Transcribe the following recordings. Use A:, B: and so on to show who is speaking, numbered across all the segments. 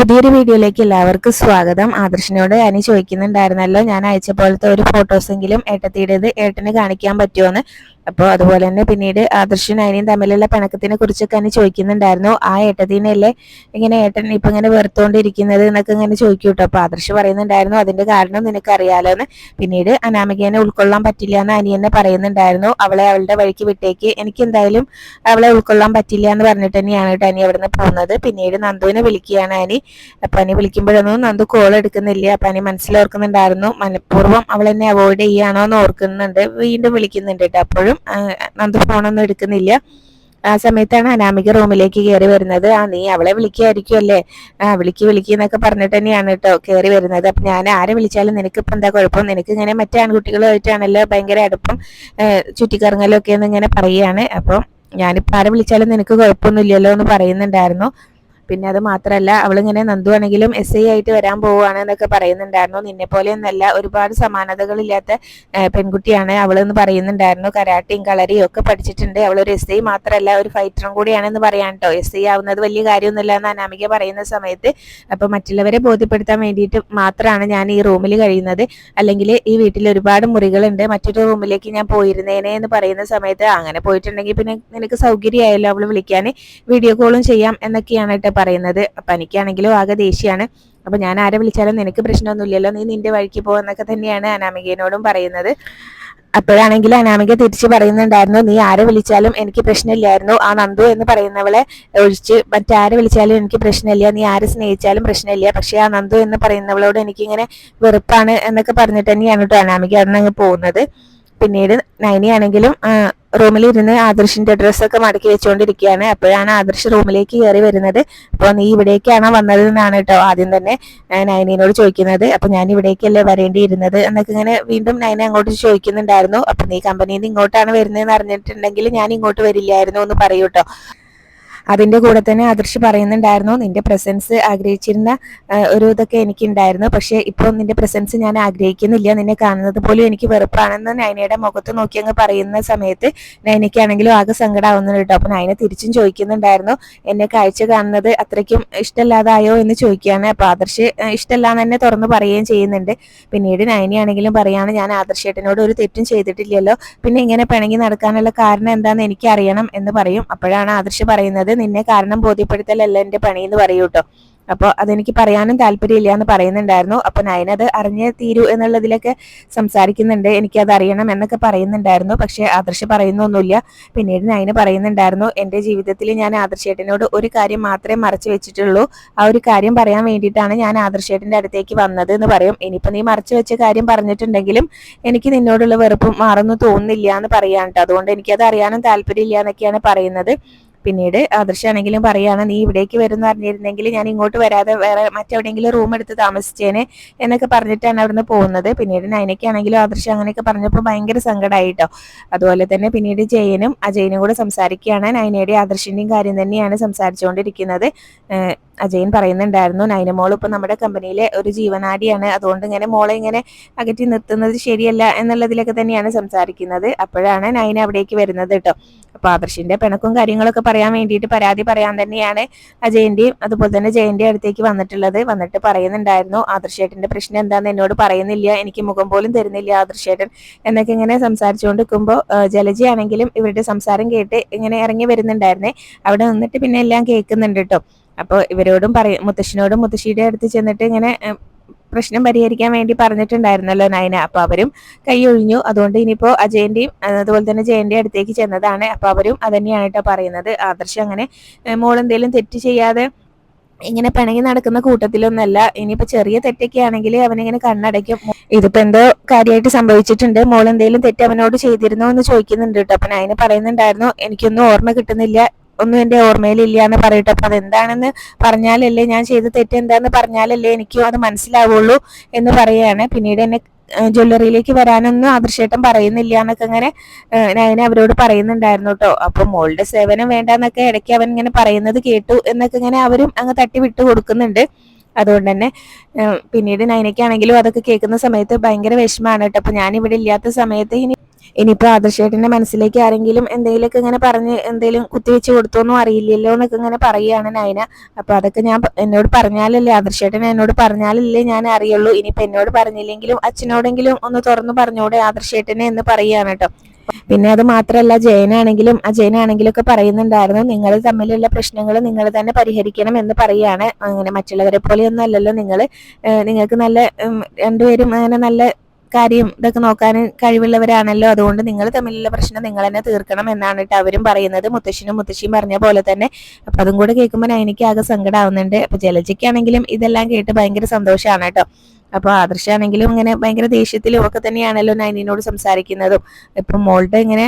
A: പുതിയൊരു വീഡിയോയിലേക്ക് എല്ലാവർക്കും സ്വാഗതം. ആദർശിനോട് അനി ചോദിക്കുന്നുണ്ടായിരുന്നല്ലോ, ഞാൻ അയച്ച പോലത്തെ ഒരു ഫോട്ടോസെങ്കിലും ഏട്ടത്തിയുടേത് ഏട്ടന് കാണിക്കാൻ പറ്റുമോന്ന്. അപ്പോൾ അതുപോലെ തന്നെ പിന്നീട് ആദർശനും അനിയും തമ്മിലുള്ള പിണക്കത്തിനെ കുറിച്ചൊക്കെ അനി ചോദിക്കുന്നുണ്ടായിരുന്നു. ആ ഏട്ടത്തിനല്ലേ ഇങ്ങനെ ഏട്ടൻ ഇപ്പൊ ഇങ്ങനെ വെറുത്തോണ്ടിരിക്കുന്നത് എന്നൊക്കെ ഇങ്ങനെ ചോദിക്കും കേട്ടോ. അപ്പൊ ആദർശ് പറയുന്നുണ്ടായിരുന്നു അതിന്റെ കാരണം നിനക്കറിയാലോ എന്ന്. പിന്നീട് അനാമികേനെ ഉൾക്കൊള്ളാൻ പറ്റില്ല എന്ന് അനി തന്നെ പറയുന്നുണ്ടായിരുന്നു. അവളെ അവളുടെ വഴിക്ക് വിട്ടേക്ക്, എനിക്ക് എന്തായാലും അവളെ ഉൾക്കൊള്ളാൻ പറ്റില്ല എന്ന് പറഞ്ഞിട്ട് തന്നെയാണ് കേട്ടോ അനി അവിടുന്ന് പോകുന്നത്. പിന്നീട് നന്ദുവിനെ വിളിക്കുകയാണ് അനി. അപ്പൊ അനി വിളിക്കുമ്പോഴൊന്നും നന്ദു കോൾ എടുക്കുന്നില്ല. അപ്പൊ അനി മനസ്സിലോർക്കുന്നുണ്ടായിരുന്നു മനഃപൂർവ്വം അവൾ എന്നെ അവോയ്ഡ് ചെയ്യാണോ എന്ന് ഓർക്കുന്നുണ്ട്. വീണ്ടും വിളിക്കുന്നുണ്ട് കേട്ടോ. അപ്പോഴും നന്ദു ഫോണൊന്നും എടുക്കുന്നില്ല. ആ സമയത്താണ് അനാമിക റൂമിലേക്ക് കയറി വരുന്നത്. നീ അവളെ വിളിക്കുകയായിരിക്കും അല്ലേ, വിളിക്കുന്നൊക്കെ പറഞ്ഞിട്ട് തന്നെയാണ് കേട്ടോ കയറി വരുന്നത്. അപ്പൊ ഞാൻ ആരെ വിളിച്ചാലും നിനക്കിപ്പോ എന്താ കുഴപ്പം, നിനക്ക് ഇങ്ങനെ മറ്റേ ആൺകുട്ടികളുമായിട്ടാണല്ലോ ഭയങ്കര അടുപ്പം, ചുറ്റിക്കറങ്ങലും ഒക്കെ എന്ന് ഇങ്ങനെ പറയുകയാണ്. അപ്പൊ ഞാനിപ്പോ ആരെ വിളിച്ചാലും നിനക്ക് കുഴപ്പമൊന്നുമില്ലല്ലോ എന്ന് പറയുന്നുണ്ടായിരുന്നു. പിന്നെ അത് മാത്രമല്ല, അവളിങ്ങനെ നന്ദു ആണെങ്കിലും SI ആയിട്ട് വരാൻ പോവുകയാണ് എന്നൊക്കെ പറയുന്നുണ്ടായിരുന്നു. നിന്നെ പോലെ ഒന്നല്ല, ഒരുപാട് സമാനതകളില്ലാത്ത പെൺകുട്ടിയാണ് അവളെന്ന് പറയുന്നുണ്ടായിരുന്നു. കരാട്ടയും കളരിയും ഒക്കെ പഠിച്ചിട്ടുണ്ട്. അവളൊരു SI മാത്രമല്ല ഒരു ഫൈറ്ററും കൂടിയാണെന്ന് പറയാൻ കേട്ടോ. SI ആവുന്നത് വലിയ കാര്യമൊന്നുമില്ല എന്ന് അനാമിക പറയുന്ന സമയത്ത്, അപ്പൊ മറ്റുള്ളവരെ ബോധ്യപ്പെടുത്താൻ വേണ്ടിയിട്ട് മാത്രമാണ് ഞാൻ ഈ റൂമിൽ കഴിയുന്നത്, അല്ലെങ്കിൽ ഈ വീട്ടിൽ ഒരുപാട് മുറികളുണ്ട്, മറ്റൊരു റൂമിലേക്ക് ഞാൻ പോയിരുന്നേനെ എന്ന് പറയുന്ന സമയത്ത്, അങ്ങനെ പോയിട്ടുണ്ടെങ്കിൽ പിന്നെ നിനക്ക് സൗകര്യമായല്ലോ അവൾ വിളിക്കാൻ, വീഡിയോ കോളും ചെയ്യാം എന്നൊക്കെയാണ് കേട്ടോ പറയുന്നത്. അപ്പൊ എനിക്കാണെങ്കിലും ആകെ ദേഷ്യമാണ്. അപ്പൊ ഞാൻ ആരെ വിളിച്ചാലും നിനക്ക് പ്രശ്നമൊന്നുമില്ലല്ലോ, നീ നിന്റെ വഴിക്ക് പോകുന്നൊക്കെ തന്നെയാണ് അനാമികയോടും പറയുന്നത്. അപ്പോഴാണെങ്കിൽ അനാമിക തിരിച്ചു പറയുന്നുണ്ടായിരുന്നു, നീ ആരെ വിളിച്ചാലും എനിക്ക് പ്രശ്നമില്ലായിരുന്നു, ആ നന്ദു എന്ന് പറയുന്നവളെ ഒഴിച്ച് മറ്റാരെ വിളിച്ചാലും എനിക്ക് പ്രശ്നമില്ല, നീ ആരെ സ്നേഹിച്ചാലും പ്രശ്നമില്ല, പക്ഷെ ആ നന്ദു എന്ന് പറയുന്നവളോട് എനിക്കിങ്ങനെ വെറുപ്പാണ് എന്നൊക്കെ പറഞ്ഞിട്ട് തന്നെയാണ് കേട്ടോ അനാമിക അവിടെ നിന്ന് പോകുന്നത്. പിന്നീട് നൈനി ആണെങ്കിലും റൂമിലിരുന്ന് ആദർശിന്റെ ഡ്രസ്സൊക്കെ മടക്കി വെച്ചുകൊണ്ടിരിക്കുകയാണ്. അപ്പോഴാണ് ആദർശ് റൂമിലേക്ക് കയറി വരുന്നത്. അപ്പോൾ നീ ഇവിടേക്കാണോ വന്നത് എന്നാണ് കേട്ടോ ആദ്യം തന്നെ നൈനിനോട് ചോദിക്കുന്നത്. അപ്പൊ ഞാൻ ഇവിടേക്കല്ലേ വരേണ്ടിയിരുന്നത് എന്നൊക്കെ ഇങ്ങനെ വീണ്ടും നൈന അങ്ങോട്ട് ചോദിക്കുന്നുണ്ടായിരുന്നു. അപ്പൊ നീ കമ്പനിയിൽ നിന്ന് ഇങ്ങോട്ടാണ് വരുന്നതെന്ന് അറിഞ്ഞിട്ടുണ്ടെങ്കിൽ ഞാൻ ഇങ്ങോട്ട് വരില്ലായിരുന്നു എന്ന് പറയൂ കേട്ടോ. അതിന്റെ കൂടെ തന്നെ ആദർശ് പറയുന്നുണ്ടായിരുന്നു, നിന്റെ പ്രസൻസ് ആഗ്രഹിച്ചിരുന്ന ഒരു ഇതൊക്കെ എനിക്കുണ്ടായിരുന്നു, പക്ഷെ ഇപ്പോൾ നിന്റെ പ്രസൻസ് ഞാൻ ആഗ്രഹിക്കുന്നില്ല, നിന്നെ കാണുന്നത് പോലും എനിക്ക് വെറുപ്പാണെന്ന് നൈനയുടെ മുഖത്ത് നോക്കി അങ്ങ് പറയുന്ന സമയത്ത് നൈനയ്ക്കാണെങ്കിലും ആകെ സങ്കടമാവുന്നുണ്ട് കേട്ടോ. അപ്പൊ നൈന തിരിച്ചും ചോദിക്കുന്നുണ്ടായിരുന്നു, എന്നെ കാഴ്ച കാണുന്നത് അത്രയ്ക്കും ഇഷ്ടമല്ലാതായോ എന്ന് ചോദിക്കുകയാണ്. അപ്പൊ ആദർശ് ഇഷ്ടമല്ലാന്ന് തന്നെ തുറന്നു പറയുകയും ചെയ്യുന്നുണ്ട്. പിന്നീട് നൈനയാണെങ്കിലും പറയാണ്, ഞാൻ ആദർശേട്ടനോട് ഒരു തെറ്റും ചെയ്തിട്ടില്ലല്ലോ, പിന്നെ ഇങ്ങനെ പിണങ്ങി നടക്കാനുള്ള കാരണം എന്താണെന്ന് എനിക്ക് അറിയണം എന്ന് പറയും. അപ്പോഴാണ് ആദർശ് പറയുന്നത്, നിന്നെ കാരണം ബോധ്യപ്പെടുത്തലല്ല എന്റെ പണി എന്ന് പറയൂ കേട്ടോ. അപ്പോൾ അതെനിക്ക് പറയാനും താല്പര്യമില്ല എന്ന് പറയുന്നുണ്ടായിരുന്നു. അപ്പൊ നയനത് അറിഞ്ഞേ തീരൂ എന്നുള്ളതിലൊക്കെ സംസാരിക്കുന്നുണ്ട്, എനിക്കത് അറിയണം എന്നൊക്കെ പറയുന്നുണ്ടായിരുന്നു. പക്ഷെ ആദർശ് പറയുന്നൊന്നുമില്ല. പിന്നീട് നയന പറയുന്നുണ്ടായിരുന്നു, എന്റെ ജീവിതത്തിൽ ഞാൻ ആദർശേട്ടനോട് ഒരു കാര്യം മാത്രമേ മറച്ചു വെച്ചിട്ടുള്ളൂ, ആ ഒരു കാര്യം പറയാൻ വേണ്ടിയിട്ടാണ് ഞാൻ ആദർശേട്ടന്റെ അടുത്തേക്ക് വന്നത് എന്ന് പറയും. ഇനിയിപ്പോ നീ മറച്ചു വെച്ച കാര്യം പറഞ്ഞിട്ടുണ്ടെങ്കിലും എനിക്ക് നിന്നോടുള്ള വെറുപ്പ് മാറുന്നു തോന്നുന്നില്ല എന്ന് പറയാൻ കേട്ടോ. അതുകൊണ്ട് എനിക്കത് അറിയാനും താല്പര്യമില്ല എന്നൊക്കെയാണ് പറയുന്നത്. പിന്നീട് ആദർശാണെങ്കിലും പറയാണ്, നീ ഇവിടേക്ക് വരുന്ന അറിഞ്ഞിരുന്നെങ്കിൽ ഞാൻ ഇങ്ങോട്ട് വരാതെ വേറെ മറ്റെവിടെയെങ്കിലും റൂം എടുത്ത് താമസിച്ചേനെ എന്നൊക്കെ പറഞ്ഞിട്ടാണ് അവിടുന്ന് പോകുന്നത്. പിന്നീട് നൈനയ്ക്കാണെങ്കിലും ആദർശ് അങ്ങനെയൊക്കെ പറഞ്ഞപ്പോൾ ഭയങ്കര സങ്കടമായിട്ടോ. അതുപോലെ തന്നെ പിന്നീട് ജയനും അജയനും കൂടെ സംസാരിക്കുകയാണ്. നൈനയുടെയും ആദർശിന്റെയും കാര്യം തന്നെയാണ് സംസാരിച്ചുകൊണ്ടിരിക്കുന്നത്. അജയൻ പറയുന്നുണ്ടായിരുന്നു, നൈന മോൾ ഇപ്പൊ നമ്മുടെ കമ്പനിയിലെ ഒരു ജീവനാടിയാണ്, അതുകൊണ്ട് ഇങ്ങനെ മോളെ ഇങ്ങനെ അകറ്റി നിർത്തുന്നത് ശരിയല്ല എന്നുള്ളതിലൊക്കെ തന്നെയാണ് സംസാരിക്കുന്നത്. അപ്പോഴാണ് നൈന അവിടേക്ക് വരുന്നത് കേട്ടോ. അപ്പൊ ആദർശിന്റെ പിണക്കും കാര്യങ്ങളൊക്കെ പറയാൻ വേണ്ടിയിട്ട് പരാതി പറയാൻ തന്നെയാണ് അജയന്റെയും അതുപോലെ തന്നെ ജയന്റെയും അടുത്തേക്ക് വന്നിട്ടുള്ളത്. വന്നിട്ട് പറയുന്നുണ്ടായിരുന്നു, ആദർശേട്ടന്റെ പ്രശ്നം എന്താന്ന് എന്നോട് പറയുന്നില്ല, എനിക്ക് മുഖം പോലും തരുന്നില്ല ആദർശേട്ടൻ എന്നൊക്കെ ഇങ്ങനെ സംസാരിച്ചുകൊണ്ട് നിൽക്കുമ്പോൾ ജലജ ആണെങ്കിലും ഇവരുടെ സംസാരം കേട്ട് ഇങ്ങനെ ഇറങ്ങി വരുന്നുണ്ടായിരുന്നേ. അവിടെ നിന്നിട്ട് പിന്നെ എല്ലാം കേൾക്കുന്നുണ്ട് കേട്ടോ. അപ്പോൾ ഇവരോടും മുത്തശ്ശനോടും മുത്തശ്ശിയുടെ അടുത്ത് ചെന്നിട്ട് ഇങ്ങനെ പ്രശ്നം പരിഹരിക്കാൻ വേണ്ടി പറഞ്ഞിട്ടുണ്ടായിരുന്നല്ലോ നയന. അപ്പൊ അവരും കൈ ഒഴിഞ്ഞു. അതുകൊണ്ട് ഇനിയിപ്പോ അജയന്റെയും അതുപോലെ തന്നെ ജയന്റെയും അടുത്തേക്ക് ചെന്നതാണ്. അപ്പൊ അവരും അതന്നെയാണ് കേട്ടോ പറയുന്നത്. ആദർശം അങ്ങനെ മോളെന്തേലും തെറ്റ് ചെയ്യാതെ ഇങ്ങനെ പിണങ്ങി നടക്കുന്ന കൂട്ടത്തിലൊന്നല്ല. ഇനിയിപ്പോ ചെറിയ തെറ്റൊക്കെ ആണെങ്കിൽ അവനിങ്ങനെ കണ്ണടയ്ക്കും. ഇതിപ്പോ എന്തോ കാര്യമായിട്ട് സംഭവിച്ചിട്ടുണ്ട്, മോൾ എന്തെങ്കിലും തെറ്റ് അവനോട് ചെയ്തിരുന്നോ എന്ന് ചോദിക്കുന്നുണ്ട് കേട്ടോ. അപ്പൊ നയന പറയുന്നുണ്ടായിരുന്നു, എനിക്കൊന്നും ഓർമ്മ കിട്ടുന്നില്ല, ഒന്നും എന്റെ ഓർമ്മയിലില്ല എന്ന് പറയട്ടെ. അപ്പൊ അതെന്താണെന്ന് പറഞ്ഞാലല്ലേ, ഞാൻ ചെയ്ത തെറ്റ് എന്താന്ന് പറഞ്ഞാലല്ലേ എനിക്കും അത് മനസ്സിലാവുള്ളൂ എന്ന് പറയാണ്. പിന്നീട് എന്നെ ജ്വല്ലറിയിലേക്ക് വരാനൊന്നും ആദർശേട്ടൻ പറയുന്നില്ല എന്നൊക്കെ അങ്ങനെ നയന അവരോട് പറയുന്നുണ്ടായിരുന്നു കേട്ടോ. അപ്പൊ മോളുടെ സേവനം വേണ്ടെന്നൊക്കെ ഇടയ്ക്ക് അവൻ ഇങ്ങനെ പറയുന്നത് കേട്ടു എന്നൊക്കെ ഇങ്ങനെ അവരും അങ്ങ് തട്ടി വിട്ടു കൊടുക്കുന്നുണ്ട്. അതുകൊണ്ട് തന്നെ പിന്നീട് നയനയ്ക്കാണെങ്കിലും അതൊക്കെ കേൾക്കുന്ന സമയത്ത് ഭയങ്കര വിഷമമാണ് കേട്ടോ. അപ്പൊ ഞാൻ ഇവിടെ ഇല്ലാത്ത സമയത്ത് ഇനി ഇനിയിപ്പോ ആദർശേട്ടന്റെ മനസ്സിലേക്ക് ആരെങ്കിലും എന്തെങ്കിലുമൊക്കെ ഇങ്ങനെ പറഞ്ഞ് എന്തെങ്കിലും കുത്തിവെച്ച് കൊടുത്തോന്നും അറിയില്ലല്ലോ എന്നൊക്കെ ഇങ്ങനെ പറയുകയാണ് നയന. അപ്പൊ അതൊക്കെ ഞാൻ എന്നോട് പറഞ്ഞാലല്ലേ, ആദർശേട്ടൻ എന്നോട് പറഞ്ഞാലല്ലേ ഞാൻ അറിയുള്ളൂ. ഇനിയിപ്പോ എന്നോട് പറഞ്ഞില്ലെങ്കിലും അച്ഛനോടെങ്കിലും ഒന്ന് തുറന്നു പറഞ്ഞൂടെ ആദർശേട്ടനെ എന്ന് പറയുകയാണ് കേട്ടോ. പിന്നെ അത് മാത്രമല്ല, അജയനാണെങ്കിലും ഒക്കെ പറയുന്നുണ്ടായിരുന്നു, നിങ്ങൾ തമ്മിലുള്ള പ്രശ്നങ്ങൾ നിങ്ങൾ തന്നെ പരിഹരിക്കണം എന്ന് പറയാണ്. അങ്ങനെ മറ്റുള്ളവരെ പോലെയൊന്നും അല്ലല്ലോ നിങ്ങൾ, നിങ്ങൾക്ക് നല്ല രണ്ടുപേരും അങ്ങനെ നല്ല കാര്യം ഇതൊക്കെ നോക്കാൻ കഴിവുള്ളവരാണല്ലോ, അതുകൊണ്ട് നിങ്ങൾ തമ്മിലുള്ള പ്രശ്നം നിങ്ങൾ തന്നെ തീർക്കണം എന്നാണ് കേട്ടോ അവരും പറയുന്നത്, മുത്തശ്ശനും മുത്തശ്ശിയും പറഞ്ഞ പോലെ തന്നെ. അപ്പൊ അതും കൂടെ കേൾക്കുമ്പോൾ എനിക്ക് ആകെ സങ്കടമാവുന്നുണ്ട്. അപ്പൊ ജലജയ്ക്കാണെങ്കിലും ഇതെല്ലാം കേട്ട് ഭയങ്കര സന്തോഷമാണ് കേട്ടോ. അപ്പൊ ആദർശാണെങ്കിലും ഇങ്ങനെ ഭയങ്കര ദേഷ്യത്തിലും ഒക്കെ തന്നെയാണല്ലോ നൈനിനോട് സംസാരിക്കുന്നതും. ഇപ്പൊ മോളുടെ ഇങ്ങനെ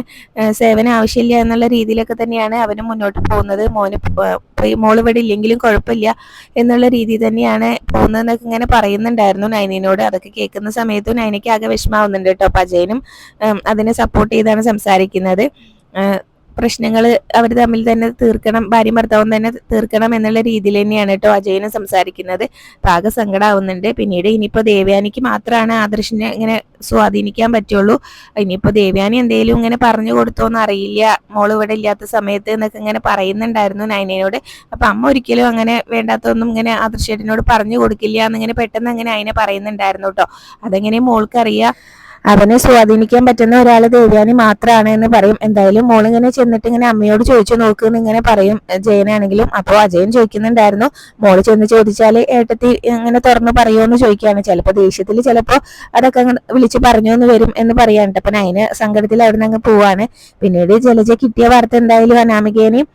A: സേവനം ആവശ്യമില്ല എന്നുള്ള രീതിയിലൊക്കെ തന്നെയാണ് അവനും മുന്നോട്ട് പോകുന്നത്. മോള് ഇവിടെ ഇല്ലെങ്കിലും കുഴപ്പമില്ല എന്നുള്ള രീതി തന്നെയാണ് പോകുന്നതെന്നൊക്കെ ഇങ്ങനെ പറയുന്നുണ്ടായിരുന്നു നൈനിനോട്. അതൊക്കെ കേൾക്കുന്ന സമയത്തും നൈനയ്ക്ക് ആകെ വിഷമാവുന്നുണ്ട് കേട്ടോ. അപ്പൊ അജയനും അതിനെ സപ്പോർട്ട് ചെയ്താണ് സംസാരിക്കുന്നത്. പ്രശ്നങ്ങൾ അവർ തമ്മിൽ തന്നെ തീർക്കണം, ഭാര്യയും ഭർത്താവും തന്നെ തീർക്കണം എന്നുള്ള രീതിയിൽ തന്നെയാണ് കേട്ടോ അജയനും സംസാരിക്കുന്നത്. ആകെ സങ്കടമാവുന്നുണ്ട്. പിന്നീട് ഇനിയിപ്പോ ദേവയാനിക്ക് മാത്രമാണ് ആദർശിനെ ഇങ്ങനെ സ്വാധീനിക്കാൻ പറ്റുള്ളൂ. ഇനിയിപ്പോ ദേവയാനി എന്തെങ്കിലും ഇങ്ങനെ പറഞ്ഞു കൊടുത്തോന്ന് അറിയില്ല, മോള് ഇവിടെ ഇല്ലാത്ത സമയത്ത് എന്നൊക്കെ ഇങ്ങനെ പറയുന്നുണ്ടായിരുന്നു നയനയോട്. അപ്പൊ അമ്മ ഒരിക്കലും അങ്ങനെ വേണ്ടാത്തൊന്നും ഇങ്ങനെ ആദർശേട്ടനോട് പറഞ്ഞു കൊടുക്കില്ല എന്നിങ്ങനെ പെട്ടെന്ന് അങ്ങനെ അതിനെ പറയുന്നുണ്ടായിരുന്നു കേട്ടോ. അതെങ്ങനെ മോൾക്കറിയാം, അവനെ സ്വാധീനിക്കാൻ പറ്റുന്ന ഒരാൾ ദേവയാനി മാത്രമാണ് എന്ന് പറയും. എന്തായാലും മോളിങ്ങനെ ചെന്നിട്ട് ഇങ്ങനെ അമ്മയോട് ചോദിച്ചു നോക്കുമെന്ന് ഇങ്ങനെ പറയും ജയനാണെങ്കിലും. അപ്പോൾ അജയൻ ചോദിക്കുന്നുണ്ടായിരുന്നു, മോള് ചെന്ന് ചോദിച്ചാൽ ഏട്ടത്തി ഇങ്ങനെ തുറന്നു പറയുമോന്ന് ചോദിക്കുകയാണ്. ചിലപ്പോൾ ദേഷ്യത്തിൽ ചിലപ്പോൾ അതൊക്കെ വിളിച്ച് പറഞ്ഞു എന്ന് വരും എന്ന് പറയാനുണ്ട്. അപ്പൊ അതിന് സങ്കടത്തിൽ അവിടെ നിന്ന് അങ്ങ് പോവാണ്. പിന്നീട് ജലജ കിട്ടിയ വാർത്ത എന്തായാലും അനാമികേനെയും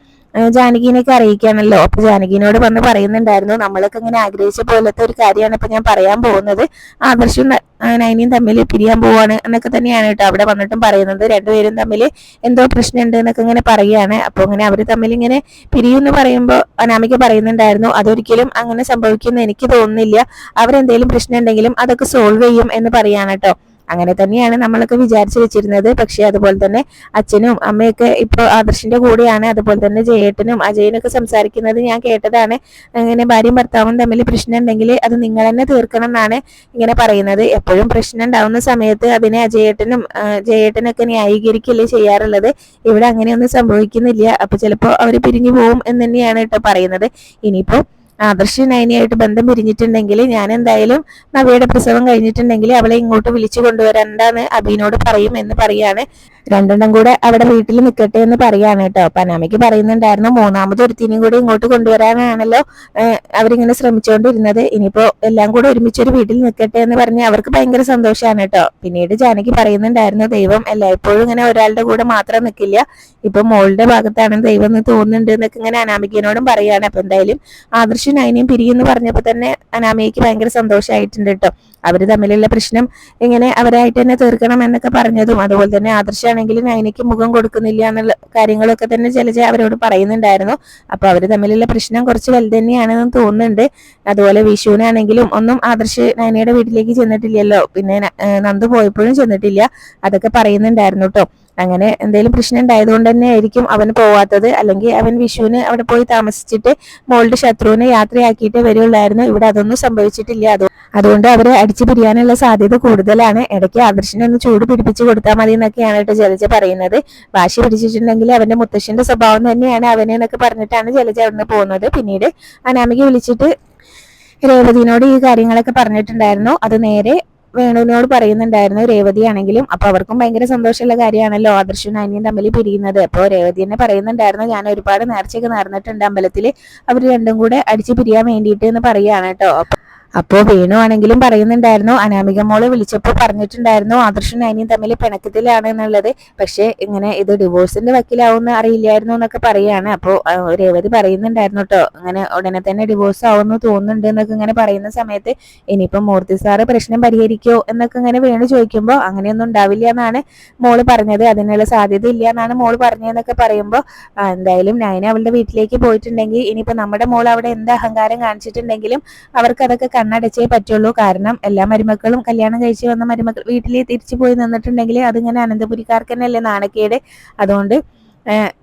A: ജാനകിനെയൊക്കെ അറിയിക്കാണല്ലോ. അപ്പൊ ജാനകിനോട് വന്ന് പറയുന്നുണ്ടായിരുന്നു, നമ്മളൊക്കെ ഇങ്ങനെ ആഗ്രഹിച്ച പോലത്തെ ഒരു കാര്യമാണ് ഇപ്പൊ ഞാൻ പറയാൻ പോകുന്നത്, ആദർശും നൈനിയും തമ്മിൽ പിരിയാൻ പോവാണ് എന്നൊക്കെ തന്നെയാണ് കേട്ടോ അവിടെ വന്നിട്ടും പറയുന്നത്. രണ്ടുപേരും തമ്മിൽ എന്തോ പ്രശ്നമുണ്ട് എന്നൊക്കെ ഇങ്ങനെ പറയുകയാണ്. അപ്പൊ ഇങ്ങനെ അവർ തമ്മിൽ ഇങ്ങനെ പിരിയുമെന്ന് പറയുമ്പോൾ അനാമിക പറയുന്നുണ്ടായിരുന്നു, അതൊരിക്കലും അങ്ങനെ സംഭവിക്കുമെന്ന് എനിക്ക് തോന്നുന്നില്ല, അവരെന്തെങ്കിലും പ്രശ്നം ഉണ്ടെങ്കിലും അതൊക്കെ സോൾവ് ചെയ്യും എന്ന് പറയാണ് കേട്ടോ. അങ്ങനെ തന്നെയാണ് നമ്മളൊക്കെ വിചാരിച്ചു വെച്ചിരുന്നത്. പക്ഷെ അതുപോലെ തന്നെ അച്ഛനും അമ്മയൊക്കെ ഇപ്പൊ ആദർശിന്റെ കൂടെയാണ്. അതുപോലെ തന്നെ ജയേട്ടനും അജയനൊക്കെ സംസാരിക്കുന്നത് ഞാൻ കേട്ടതാണ്. അങ്ങനെ ഭാര്യയും ഭർത്താവും തമ്മിൽ പ്രശ്നം ഉണ്ടെങ്കിൽ അത് നിങ്ങൾ തന്നെ തീർക്കണം എന്നാണ് ഇങ്ങനെ പറയുന്നത്. എപ്പോഴും പ്രശ്നം ഉണ്ടാവുന്ന സമയത്ത് അതിനെ ജയേട്ടനൊക്കെ ന്യായീകരിക്കല്ലേ ചെയ്യാറുള്ളത്. ഇവിടെ അങ്ങനെയൊന്നും സംഭവിക്കുന്നില്ല. അപ്പൊ ചിലപ്പോ അവര് പിരിഞ്ഞു പോകും എന്ന് തന്നെയാണ് കേട്ടോ പറയുന്നത്. ഇനിയിപ്പോ ആദർശ് നൈനിയായിട്ട് ബന്ധം പിരിഞ്ഞിട്ടുണ്ടെങ്കിൽ ഞാൻ എന്തായാലും നവ്യയുടെ പ്രസവം കഴിഞ്ഞിട്ടുണ്ടെങ്കിൽ അവളെ ഇങ്ങോട്ട് വിളിച്ചു കൊണ്ടുവരണ്ടാന്ന് അബിനോട് പറയും എന്ന് പറയാണ്. രണ്ടെണ്ണം കൂടെ അവിടെ വീട്ടിൽ നിൽക്കട്ടെ എന്ന് പറയാണ് കേട്ടോ. അപ്പൊ അനാമയ്ക്ക് പറയുന്നുണ്ടായിരുന്നു, മൂന്നാമത് ഒരുത്തിനെയും കൂടി ഇങ്ങോട്ട് കൊണ്ടുവരാനാണല്ലോ അവരിങ്ങനെ ശ്രമിച്ചുകൊണ്ടിരുന്നത്, ഇനിയിപ്പോ എല്ലാം കൂടെ ഒരുമിച്ചൊരു വീട്ടിൽ നിൽക്കട്ടെ എന്ന് പറഞ്ഞ് അവർക്ക് ഭയങ്കര സന്തോഷമാണ് കേട്ടോ. പിന്നീട് ജാനകി പറയുന്നുണ്ടായിരുന്നു, ദൈവം എല്ലായ്പ്പോഴും ഇങ്ങനെ ഒരാളുടെ കൂടെ മാത്രം നിൽക്കില്ല, ഇപ്പൊ മോളുടെ ഭാഗത്താണ് ദൈവം എന്ന് തോന്നുന്നുണ്ട് എന്നൊക്കെ ഇങ്ങനെ അനാമികയോടും പറയാണ്. അപ്പൊ എന്തായാലും ആദർശ് നൈനയും പിരിയെന്ന് പറഞ്ഞപ്പോ തന്നെ അനാമികയ്ക്ക് ഭയങ്കര സന്തോഷമായിട്ടുണ്ട് കേട്ടോ. അവര് തമ്മിലുള്ള പ്രശ്നം ഇങ്ങനെ അവരായിട്ട് തന്നെ തീർക്കണം എന്നൊക്കെ പറഞ്ഞതും, അതുപോലെ തന്നെ ആദർശാണെങ്കിലും നൈനയ്ക്ക് മുഖം കൊടുക്കുന്നില്ല എന്നുള്ള കാര്യങ്ങളൊക്കെ തന്നെ ജലജ അവരോട് പറയുന്നുണ്ടായിരുന്നു. അപ്പൊ അവര് തമ്മിലുള്ള പ്രശ്നം കുറച്ച് വലുത് തന്നെയാണെന്ന് തോന്നുന്നുണ്ട്. അതുപോലെ വിഷുവിനാണെങ്കിലും ഒന്നും ആദർശ് നൈനയുടെ വീട്ടിലേക്ക് ചെന്നിട്ടില്ലല്ലോ, പിന്നെ നന്ദു പോയപ്പോഴും ചെന്നിട്ടില്ല, അതൊക്കെ പറയുന്നുണ്ടായിരുന്നു കേട്ടോ. അങ്ങനെ എന്തെങ്കിലും പ്രശ്നം ഉണ്ടായതുകൊണ്ട് തന്നെ ആയിരിക്കും അവന് പോവാത്തത്, അല്ലെങ്കിൽ അവൻ വിഷുവിന് അവിടെ പോയി താമസിച്ചിട്ട് മോളുടെ ശത്രുവിനെ യാത്രയാക്കിയിട്ട് വരുള്ളായിരുന്നു. ഇവിടെ അതൊന്നും സംഭവിച്ചിട്ടില്ല. അതുകൊണ്ട് അവരെ അടിച്ചു പിരിയാനുള്ള സാധ്യത കൂടുതലാണ്. ഇടയ്ക്ക് ആദർശിനെ ഒന്ന് ചൂട് പിടിപ്പിച്ച് കൊടുത്താൽ മതി എന്നൊക്കെയാണ് കേട്ടോ ജലജ പറയുന്നത്. വാശി പിടിച്ചിട്ടുണ്ടെങ്കിൽ അവന്റെ മുത്തശ്ശന്റെ സ്വഭാവം തന്നെയാണ് അവനെ എന്നൊക്കെ പറഞ്ഞിട്ടാണ് ജലജ അവിടുന്ന് പോകുന്നത്. പിന്നീട് അനാമിക വിളിച്ചിട്ട് രേവതിനോട് ഈ കാര്യങ്ങളൊക്കെ പറഞ്ഞിട്ടുണ്ടായിരുന്നു. അത് നേരെ വേണുവിനോട് പറയുന്നുണ്ടായിരുന്നു, രേവതി ആണെങ്കിലും. അപ്പൊ അവർക്കും ഭയങ്കര സന്തോഷമുള്ള കാര്യമാണല്ലോ ആദർശും നൈനിയും തമ്മിൽ പിരിയുന്നത്. അപ്പോൾ രേവതി തന്നെ പറയുന്നുണ്ടായിരുന്നു, ഞാൻ ഒരുപാട് നേർച്ചയൊക്കെ നേർന്നിട്ടുണ്ട് അമ്പലത്തില്, അവർ രണ്ടും കൂടെ അടിച്ചു പിരിയാൻ വേണ്ടിയിട്ട് എന്ന് പറയുകയാണ് കേട്ടോ. അപ്പോ വേണു ആണെങ്കിലും പറയുന്നുണ്ടായിരുന്നു, അനാമിക മോള് വിളിച്ചപ്പോൾ പറഞ്ഞിട്ടുണ്ടായിരുന്നു ആദർശും നൈനിയും തമ്മിൽ പിണക്കത്തിലാണ് എന്നുള്ളത്, പക്ഷെ ഇങ്ങനെ ഇത് ഡിവോഴ്സിന്റെ വക്കിലാവുമെന്ന് അറിയില്ലായിരുന്നു എന്നൊക്കെ പറയാണ്. അപ്പോൾ രേവതി പറയുന്നുണ്ടായിരുന്നു കേട്ടോ, അങ്ങനെ ഉടനെ തന്നെ ഡിവോഴ്സ് ആവുമെന്ന് തോന്നുന്നുണ്ട് എന്നൊക്കെ ഇങ്ങനെ പറയുന്ന സമയത്ത് ഇനിയിപ്പോ മൂർത്തി സാറ് പ്രശ്നം പരിഹരിക്കോ എന്നൊക്കെ ഇങ്ങനെ വേണു ചോദിക്കുമ്പോൾ അങ്ങനെയൊന്നും ഉണ്ടാവില്ല എന്നാണ് മോള് പറഞ്ഞത്, അതിനുള്ള സാധ്യത ഇല്ല എന്നാണ് മോള് പറഞ്ഞതെന്നൊക്കെ പറയുമ്പോൾ എന്തായാലും നൈന അവളുടെ വീട്ടിലേക്ക് പോയിട്ടുണ്ടെങ്കിൽ ഇനിയിപ്പോ നമ്മുടെ മോൾ അവിടെ എന്ത് അഹങ്കാരം കാണിച്ചിട്ടുണ്ടെങ്കിലും അവർക്ക് അതൊക്കെ കണ്ണടച്ചേ പറ്റുള്ളൂ. കാരണം എല്ലാ മരുമക്കളും കല്യാണം കഴിച്ച് വന്ന മരുമക്കൾ വീട്ടിൽ തിരിച്ചു പോയി നിന്നിട്ടുണ്ടെങ്കിൽ അതിങ്ങനെ അനന്തപുരിക്കാർക്ക് തന്നെയല്ലേ നാണക്കേട്. അതുകൊണ്ട്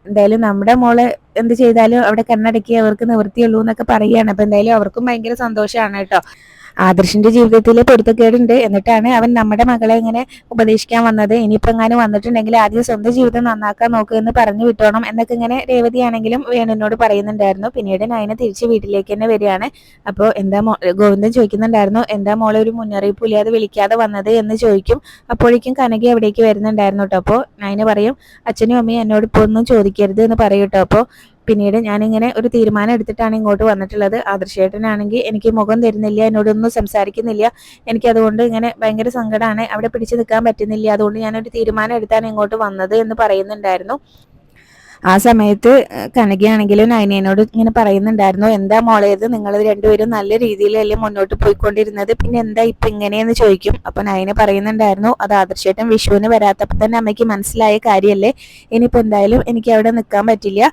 A: എന്തായാലും നമ്മുടെ മോള് എന്ത് ചെയ്താലും അവിടെ കണ്ണടക്കി അവർക്ക് നിവൃത്തിയുള്ളൂ എന്നൊക്കെ പറയുകയാണ്. അപ്പൊ എന്തായാലും അവർക്കും ഭയങ്കര സന്തോഷമാണ് കേട്ടോ. ആദർശിന്റെ ജീവിതത്തിലെ പൊരുത്തക്കേടുണ്ട്, എന്നിട്ടാണ് അവൻ നമ്മുടെ മകളെ ഇങ്ങനെ ഉപദേശിക്കാൻ വന്നത്. ഇനിയിപ്പോ എങ്ങാനും വന്നിട്ടുണ്ടെങ്കിൽ ആദ്യം സ്വന്തം ജീവിതം നന്നാക്കാൻ നോക്കുക എന്ന് പറഞ്ഞു വിട്ടോണം എന്നൊക്കെ ഇങ്ങനെ രേവതിയാണെങ്കിലും വേണുവിനോട് പറയുന്നുണ്ടായിരുന്നു. പിന്നീട് നയന തിരിച്ച് വീട്ടിലേക്ക് തന്നെ വരികയാണ്. അപ്പോൾ എന്താ ഗോവിന്ദൻ ചോദിക്കുന്നുണ്ടായിരുന്നു, എന്താ മോളെ ഒരു മുന്നറിയിപ്പ് ഇല്ലാതെ വിളിക്കാതെ വന്നത് എന്ന് ചോദിക്കും. അപ്പോഴേക്കും കനക എവിടേക്ക് വരുന്നുണ്ടായിരുന്നു കേട്ടോ. അപ്പോൾ നയന പറയും, അച്ഛനും അമ്മയും എന്നോട് ഇപ്പോൾ ഒന്നും ചോദിക്കരുത് എന്ന് പറയും കേട്ടോ. അപ്പോൾ പിന്നീട് ഞാനിങ്ങനെ ഒരു തീരുമാനം എടുത്തിട്ടാണ് ഇങ്ങോട്ട് വന്നിട്ടുള്ളത്. ആദർശേട്ടനാണെങ്കിൽ എനിക്ക് മുഖം തരുന്നില്ല, എന്നോടൊന്നും സംസാരിക്കുന്നില്ല. എനിക്കതുകൊണ്ട് ഇങ്ങനെ ഭയങ്കര സങ്കടമാണ്, അവിടെ പിടിച്ചു നിൽക്കാൻ പറ്റുന്നില്ല. അതുകൊണ്ട് ഞാനൊരു തീരുമാനം എടുത്താണ് ഇങ്ങോട്ട് വന്നത് എന്ന് പറയുന്നുണ്ടായിരുന്നു. ആ സമയത്ത് കനകയാണെങ്കിലും നയനയോട് ഇങ്ങനെ പറയുന്നുണ്ടായിരുന്നു, എന്താ മോളേത്, നിങ്ങൾ രണ്ടുപേരും നല്ല രീതിയിലല്ലേ മുന്നോട്ട് പോയിക്കൊണ്ടിരുന്നത്, പിന്നെ എന്താ ഇപ്പൊ ഇങ്ങനെയെന്ന് ചോദിക്കും. അപ്പൊ നയന പറയുന്നുണ്ടായിരുന്നു, അത് ആദർശേട്ടൻ വിഷുവിന് വരാത്തപ്പോൾ തന്നെ അമ്മയ്ക്ക് മനസ്സിലായ കാര്യമല്ലേ, ഇനിയിപ്പോൾ എന്തായാലും എനിക്ക് അവിടെ നിൽക്കാൻ പറ്റില്ല,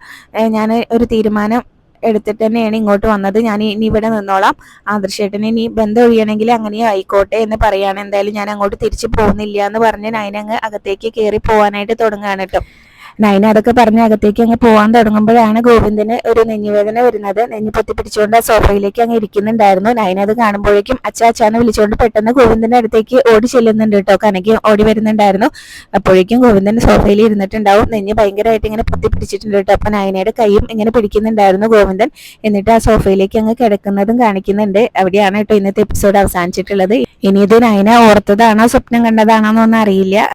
A: ഞാൻ ഒരു തീരുമാനം എടുത്തിട്ട് തന്നെയാണ് ഇങ്ങോട്ട് വന്നത്, ഞാൻ ഇനി ഇവിടെ നിന്നോളാം, ആദർശേട്ടന് ഇനി ബന്ധം ഒഴിയണമെങ്കിൽ അങ്ങനെയും ആയിക്കോട്ടെ എന്ന് പറയാണ്. എന്തായാലും ഞാൻ അങ്ങോട്ട് തിരിച്ചു പോകുന്നില്ല എന്ന് പറഞ്ഞ് നയന അങ്ങ് അകത്തേക്ക് കയറി പോകാനായിട്ട് തുടങ്ങുകയാണ് കേട്ടോ. നയന അതൊക്കെ പറഞ്ഞ് അകത്തേക്ക് അങ്ങ് പോകാൻ തുടങ്ങുമ്പോഴാണ് ഗോവിന്ദന് ഒരു നെഞ്ഞുവേദന വരുന്നത്. നെഞ്ഞു പൊത്തി പിടിച്ചുകൊണ്ട് ആ സോഫയിലേക്ക് അങ്ങ് ഇരിക്കുന്നുണ്ടായിരുന്നു. നയന അത് കാണുമ്പോഴേക്കും അച്ചാന്ന് വിളിച്ചുകൊണ്ട് പെട്ടെന്ന് ഗോവിന്ദന്റെ അടുത്തേക്ക് ഓടി ചെല്ലുന്നുണ്ട് കേട്ടോ. കനക ഓടി വരുന്നുണ്ടായിരുന്നു. അപ്പോഴേക്കും ഗോവിന്ദൻ സോഫയിൽ ഇരുന്നിട്ടുണ്ടാവും, നെഞ്ഞ് ഭയങ്കരമായിട്ട് ഇങ്ങനെ പൊത്തി പിടിച്ചിട്ടുണ്ട് കേട്ടോ. അപ്പൊ നയനയുടെ കൈയും ഇങ്ങനെ പിടിക്കുന്നുണ്ടായിരുന്നു ഗോവിന്ദൻ. എന്നിട്ട് ആ സോഫയിലേക്ക് അങ്ങ് കിടക്കുന്നതും കാണിക്കുന്നുണ്ട്. അവിടെയാണ് കേട്ടോ ഇന്നത്തെ എപ്പിസോഡ് അവസാനിച്ചിട്ടുള്ളത്. ഇനി ഇത് നയന ഓർത്തതാണോ സ്വപ്നം കണ്ടതാണോ എന്നൊന്നും അറിയില്ല.